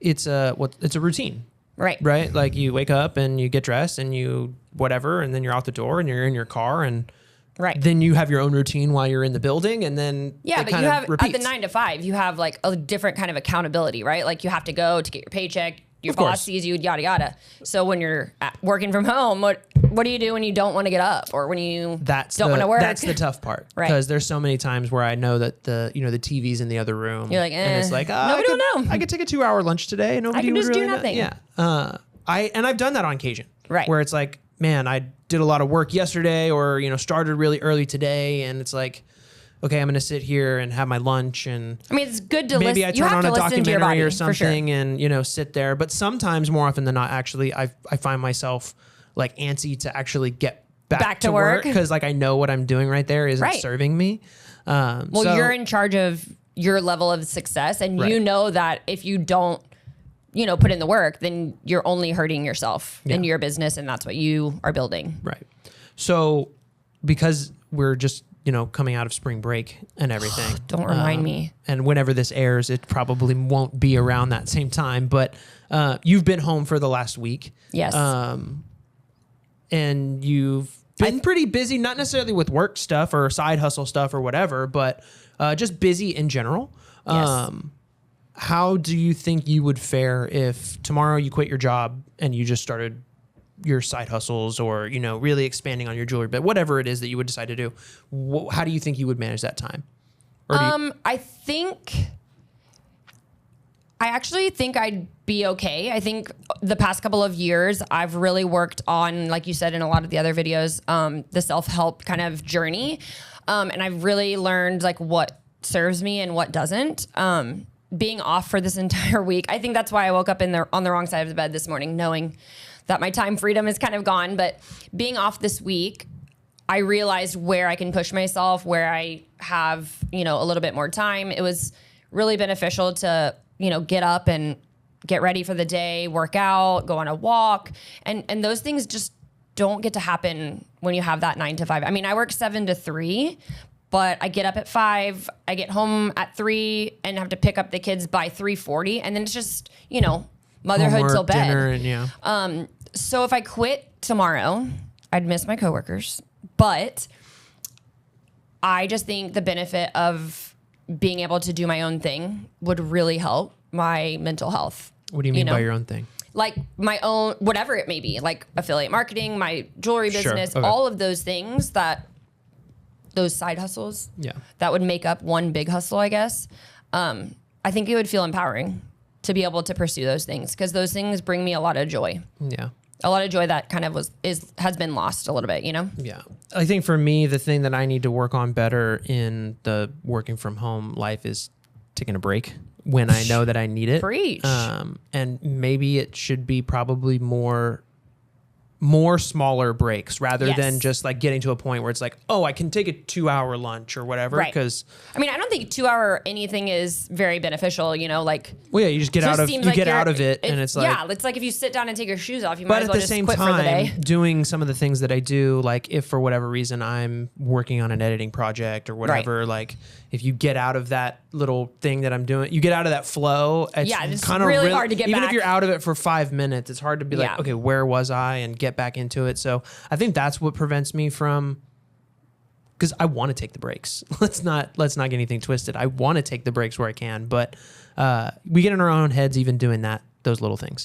it's a routine. Right. Right. Like you wake up and you get dressed and you whatever, and then you're out the door and you're in your car, and then you have your own routine while you're in the building, and then but you have at the 9 to 5, you have like a different kind of accountability, right? Like you have to go to get your paycheck. Your boss sees you, yada, yada. So when you're working from home, what do you do when you don't want to get up or when you don't want to work? That's the tough part. Right. Because there's so many times where I know that the TV's in the other room. You're like, and it's like, nobody will know. I could take a 2-hour lunch today. Nobody I can would just really do nothing. Know. Yeah. I've done that on occasion. Right. Where it's like, man, I did a lot of work yesterday or, started really early today. And it's like, okay, I'm going to sit here and have my lunch, and I mean, it's good to maybe listen. I turn on a documentary or something, sure. and sit there. But sometimes, more often than not, actually, I find myself like antsy to actually get back to work because like I know what I'm doing right there isn't serving me. Well, you're in charge of your level of success, and you know that if you don't, put in the work, then you're only hurting yourself and your business, and that's what you are building. Right. So, because we're just coming out of spring break and everything. Don't remind me. And whenever this airs, it probably won't be around that same time. But you've been home for the last week. Yes. And you've been pretty busy, not necessarily with work stuff or side hustle stuff or whatever, but just busy in general. Yes. How do you think you would fare if tomorrow you quit your job and you just started your side hustles or, really expanding on your jewelry, but whatever it is that you would decide to do, how do you think you would manage that time? I actually think I'd be okay. I think the past couple of years, I've really worked on, like you said, in a lot of the other videos, the self-help kind of journey. And I've really learned like what serves me and what doesn't. Being off for this entire week, I think that's why I woke up on the wrong side of the bed this morning, knowing that my time freedom is kind of gone. But being off this week, I realized where I can push myself, where I have, a little bit more time. It was really beneficial to, get up and get ready for the day, work out, go on a walk. And those things just don't get to happen when you have that 9 to 5. I mean, I work 7 to 3, but I get up at 5, I get home at 3 and have to pick up the kids by 3:40. And then it's just, motherhood homework, till bed. Dinner, and So if I quit tomorrow, I'd miss my coworkers, but I just think the benefit of being able to do my own thing would really help my mental health. What do you mean by your own thing? Like my own, whatever it may be, like affiliate marketing, my jewelry business, all of those things those side hustles that would make up one big hustle, I guess. I think it would feel empowering to be able to pursue those things because those things bring me a lot of joy. Yeah. A lot of joy that kind of has been lost a little bit, Yeah. I think for me, the thing that I need to work on better in the working from home life is taking a break when I know that I need it. Preach. And maybe it should be probably more smaller breaks rather than just like getting to a point where it's like, oh, I can take a 2-hour lunch or whatever. Right. Because I mean, I don't think 2-hour anything is very beneficial, like. Well, yeah, you just get out of it and it's like. Yeah, it's like if you sit down and take your shoes off, you might as well just quit for the day. But at the same time, doing some of the things that I do, like if for whatever reason I'm working on an editing project or whatever, like if you get out of that little thing that I'm doing, you get out of that flow. It's kind of really hard to get even back. If you're out of it for 5 minutes, it's hard to be like, okay, where was I, and get back into it. So I think that's what prevents me from, because I want to take the breaks. Let's not get anything twisted. I want to take the breaks where I can, but we get in our own heads even doing those little things.